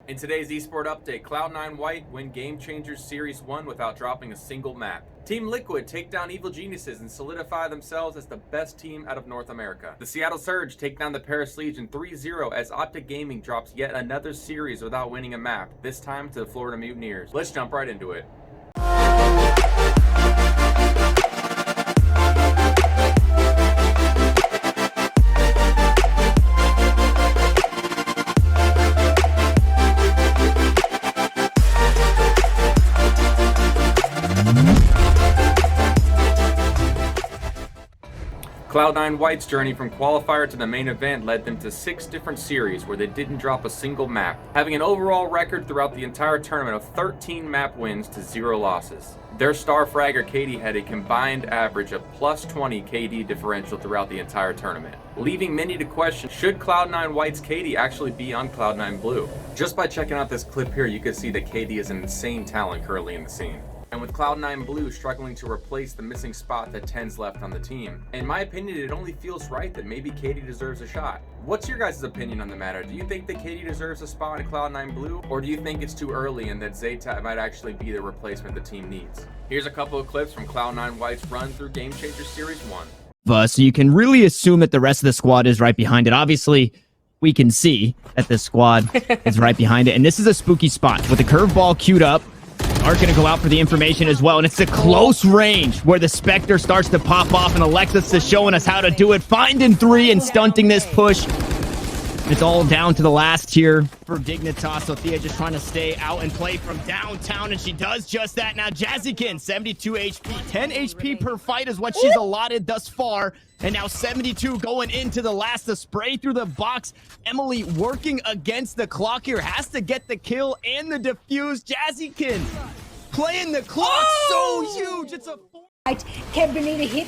In today's Esport update, Cloud9 White win Game Changers Series 1 without dropping a single map. Team Liquid take down Evil Geniuses and solidify themselves as the best team out of North America. The Seattle Surge take down the Paris Legion 3-0 as OpTic Gaming drops yet another series without winning a map, this time to the Florida Mutineers. Let's jump right into it. Cloud9 White's journey from qualifier to the main event led them to 6 different series where they didn't drop a single map, having an overall record throughout the entire tournament of 13 map wins to 0 losses. Their star fragger KD had a combined average of plus 20 KD differential throughout the entire tournament, leaving many to question, should Cloud9 White's KD actually be on Cloud9 Blue? Just by checking out this clip here, you can see that KD is an insane talent currently in the scene. And with Cloud9 Blue struggling to replace the missing spot that TenZ left on the team, in my opinion, it only feels right that maybe KD deserves a shot. What's your guys' opinion on the matter? Do you think that KD deserves a spot in Cloud9 Blue? Or do you think it's too early and that Zeta might actually be the replacement the team needs? Here's a couple of clips from Cloud9 White's run through Game Changer Series 1. So you can really assume that the rest of the squad is right behind it. Obviously, we can see that this squad is right behind it. And this is a spooky spot with the curveball queued up. Are going to go out for the information as well, and it's the close range where the Spectre starts to pop off, and Alexis is showing us how to do it, finding 3 and stunting this push. It's all down to the last here for Dignitas. Sophia just trying to stay out and play from downtown, and she does just that. Now Jazzykin, 72 HP, 10 HP per fight is what she's allotted thus far. And now 72 going into the last, the spray through the box. Emily working against the clock here, has to get the kill and the defuse. Jazzykin playing the clock so huge. It's a Can Benita hit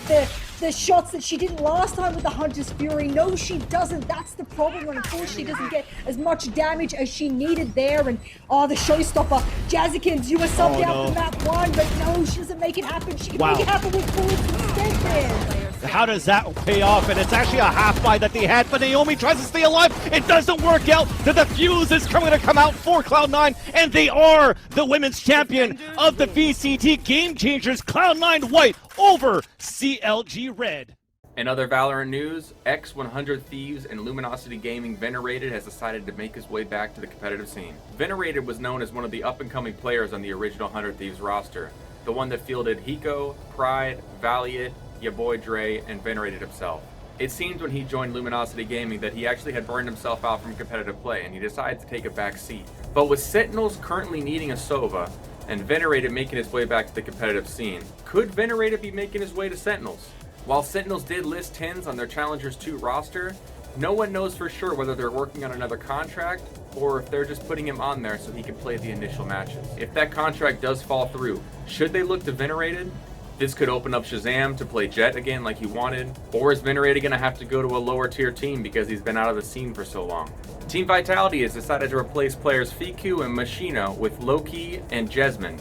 the shots that she didn't last time with the Hunter's Fury? No, she doesn't. That's the problem. And unfortunately, she doesn't get as much damage as she needed there. And the showstopper, Jazzykin, you were subbed out for map 1, but no, she doesn't make it happen. She can make it happen with bullets instead there. How does that pay off? And it's actually a half buy that they had, but Naomi tries to stay alive. It doesn't work out. The defuse is going to come out for Cloud9, and they are the women's champion of the VCT Game Changers. Cloud9 White over CLG Red. In other Valorant news, X100 Thieves and Luminosity Gaming Venerated has decided to make his way back to the competitive scene. Venerated was known as one of the up-and-coming players on the original 100 Thieves roster, the one that fielded Hiko, Pride, Valiant, your boy Dre, and Venerated himself. It seemed when he joined Luminosity Gaming that he actually had burned himself out from competitive play, and he decided to take a back seat. But with Sentinels currently needing a Sova, and Venerated making his way back to the competitive scene, could Venerated be making his way to Sentinels? While Sentinels did list TenZ on their Challengers 2 roster, no one knows for sure whether they're working on another contract or if they're just putting him on there so he can play the initial matches. If that contract does fall through, should they look to Venerated? This could open up Shazam to play Jet again like he wanted, or is Venerated going to have to go to a lower tier team because he's been out of the scene for so long? Team Vitality has decided to replace players Fiku and Machina with Loki and Jesmond.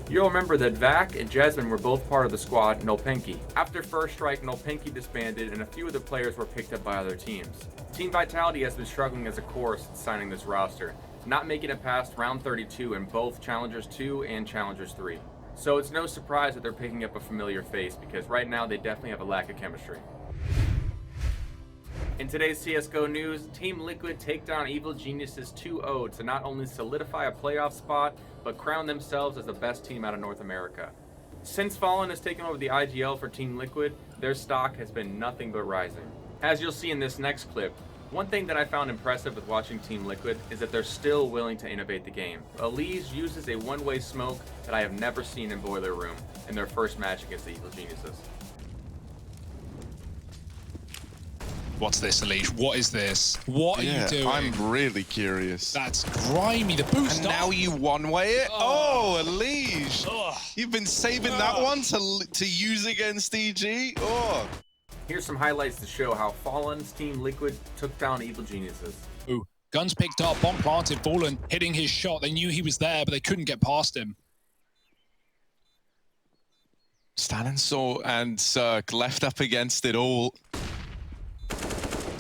You'll remember that Vac and Jesmond were both part of the squad Nolpenki. After First Strike, Nolpenki disbanded and a few of the players were picked up by other teams. Team Vitality has been struggling as a core since signing this roster, not making it past round 32 in both Challengers 2 and Challengers 3. So it's no surprise that they're picking up a familiar face because right now they definitely have a lack of chemistry. In today's CSGO news, Team Liquid take down Evil Geniuses 2-0 to not only solidify a playoff spot, but crown themselves as the best team out of North America. Since Fallen has taken over the IGL for Team Liquid, their stock has been nothing but rising. As you'll see in this next clip, one thing that I found impressive with watching Team Liquid is that they're still willing to innovate the game. Elise uses a one-way smoke that I have never seen in Boiler Room in their first match against the Evil Geniuses. What's this, Elise? What is this? What are you doing? I'm really curious. That's grimy. The boost. And now you one-way it? Oh, Elise! You've been saving that one to use against EG? Oh. Here's some highlights to show how Fallen's Team Liquid took down Evil Geniuses. Ooh, guns picked up, bomb planted, Fallen hitting his shot. They knew he was there, but they couldn't get past him. Stan and Cirque left up against it all.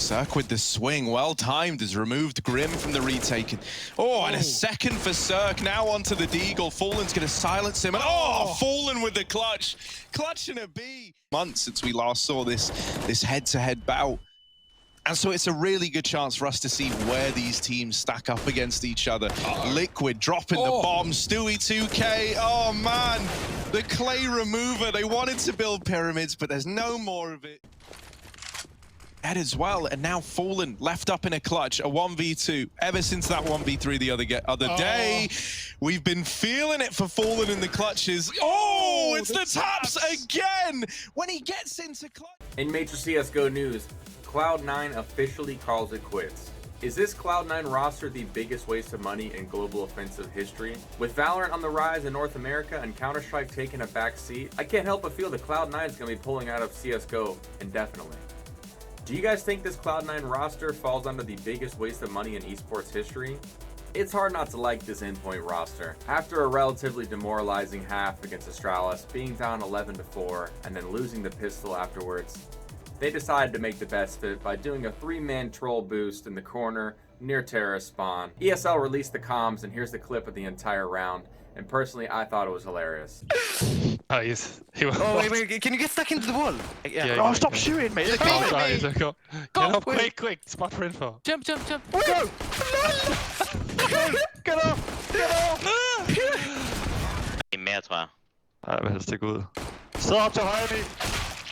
Cirque with the swing, well timed, has removed Grim from the retake. Oh, and a second for Cirque, now onto the Deagle. Fallen's gonna silence him, and Fallen with the clutch. Clutch and a B. Months since we last saw this head-to-head bout. And so it's a really good chance for us to see where these teams stack up against each other. Liquid dropping the bomb, Stewie 2K, oh man, the clay remover. They wanted to build pyramids, but there's no more of it. That as well, and now Fallen left up in a clutch, a 1v2. Ever since that 1v3 the other day, we've been feeling it for Fallen in the clutches. Oh, it's the taps again when he gets into clutch. In Major CSGO news, Cloud9 officially calls it quits. Is this Cloud9 roster the biggest waste of money in global offensive history? With Valorant on the rise in North America and Counter-Strike taking a back seat, I can't help but feel that Cloud9 is going to be pulling out of CSGO indefinitely. Do you guys think this Cloud9 roster falls under the biggest waste of money in esports history? It's hard not to like this Endpoint roster. After a relatively demoralizing half against Astralis, being down 11-4, and then losing the pistol afterwards, they decided to make the best of it by doing a 3-man troll boost in the corner near terrorist spawn. ESL released the comms, and here's the clip of the entire round, and personally I thought it was hilarious. Oh, wait, can you get stuck into the wall? Oh, stop shooting, mate. Go, Quick. Spot for info. Jump. Go! Get off! Mere, tror jeg. Nej, hvad helst ikke ud. Sidder op til højre, Emil.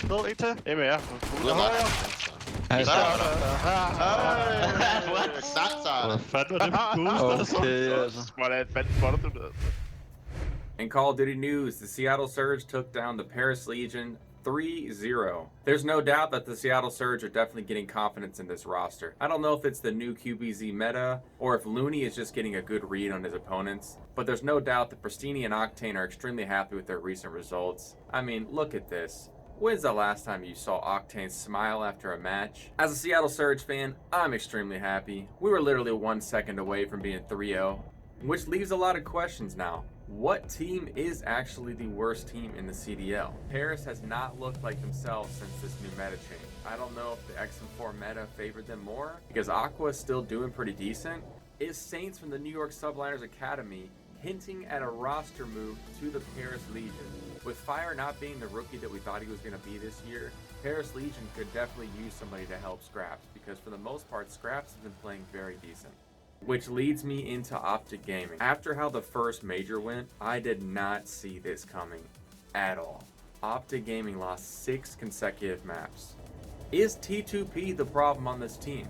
Ned, en til. Emil, ja. Ud af højre. Hvad fanden var det for boost? Okay, altså. Hvordan fanden spotter du det? In Call of Duty news, the Seattle Surge took down the Paris Legion 3-0. There's no doubt that the Seattle Surge are definitely getting confidence in this roster. I don't know if it's the new QBZ meta, or if Looney is just getting a good read on his opponents, but there's no doubt that Pristini and Octane are extremely happy with their recent results. I mean, look at this. When's the last time you saw Octane smile after a match? As a Seattle Surge fan, I'm extremely happy. We were literally 1 second away from being 3-0, which leaves a lot of questions now. What team is actually the worst team in the CDL? Paris has not looked like themselves since this new meta change. I don't know if the XM4 meta favored them more, because Aqua is still doing pretty decent. Is Saints from the New York Subliners Academy hinting at a roster move to the Paris Legion? With Fire not being the rookie that we thought he was going to be this year, Paris Legion could definitely use somebody to help Scraps, because for the most part, Scraps has been playing very decent. Which leads me into OpTic Gaming. After how the first major went, I did not see this coming at all. OpTic Gaming lost 6 consecutive maps. Is T2P the problem on this team?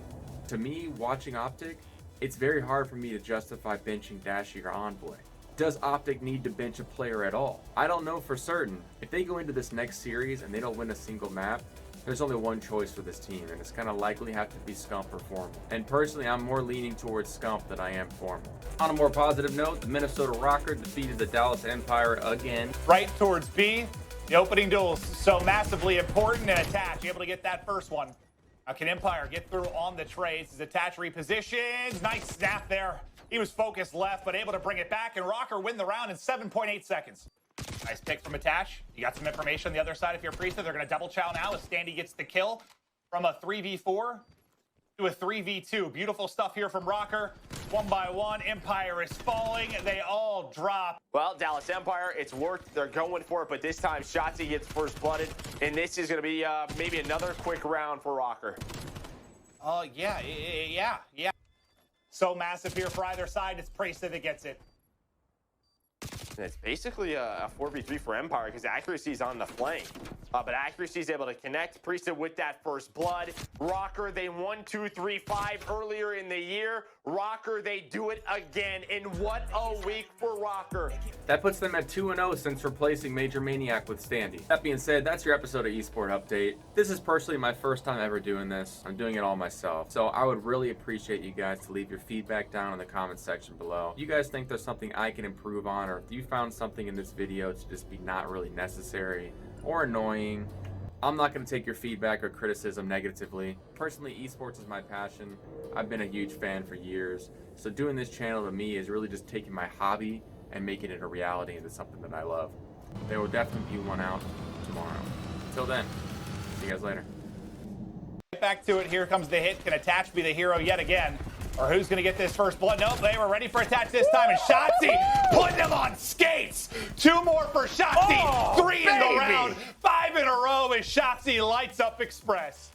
To me, watching OpTic, it's very hard for me to justify benching Dashy or Envoy. Does OpTic need to bench a player at all? I don't know for certain. If they go into this next series and they don't win a single map, there's only one choice for this team, and it's kind of likely have to be Scump or Formal. And personally, I'm more leaning towards Scump than I am Formal. On a more positive note, the Minnesota Rokkr defeated the Dallas Empire again. Right towards B. The opening duel is so massively important, and Attach able to get that first one. Now can Empire get through on the trades as Attach repositions? Nice snap there. He was focused left, but able to bring it back, and Rokkr win the round in 7.8 seconds. Nice pick from Attach. You got some information on the other side if you're Priestess. They're going to double chow now as Standy gets the kill from a 3v4 to a 3v2. Beautiful stuff here from Rokkr. 1 by 1. Empire is falling. They all drop. Well, Dallas Empire, it's worked. They're going for it, but this time Shotzi gets first blooded, and this is going to be maybe another quick round for Rokkr. Yeah. So massive here for either side. It's Priestess that gets it. And it's basically a 4v3 for Empire because accuracy is on the flank. But accuracy is able to connect Priestess with that first blood. Rokkr, they 1-2-3-5 earlier in the year. Rokkr, they do it again. And what a week for Rokkr. That puts them at 2-0 since replacing Major Maniac with Standy. That being said, that's your episode of Esport Update. This is personally my first time ever doing this. I'm doing it all myself. So I would really appreciate you guys to leave your feedback down in the comment section below. If you guys think there's something I can improve on, or if you found something in this video to just be not really necessary or annoying, I'm not going to take your feedback or criticism negatively. Personally, esports is my passion. I've been a huge fan for years. So doing this channel to me is really just taking my hobby and making it a reality into something that I love. There will definitely be one out tomorrow. Until then, see you guys later. get back to it. Here comes the hit. Can Attach be the hero yet again? Or who's going to get this first blood? Nope, they were ready for Attach this time. And Shotzi putting them on skates. 2 more for Shotzi. 3 in the round. 5 in a row as Shotzi lights up Express.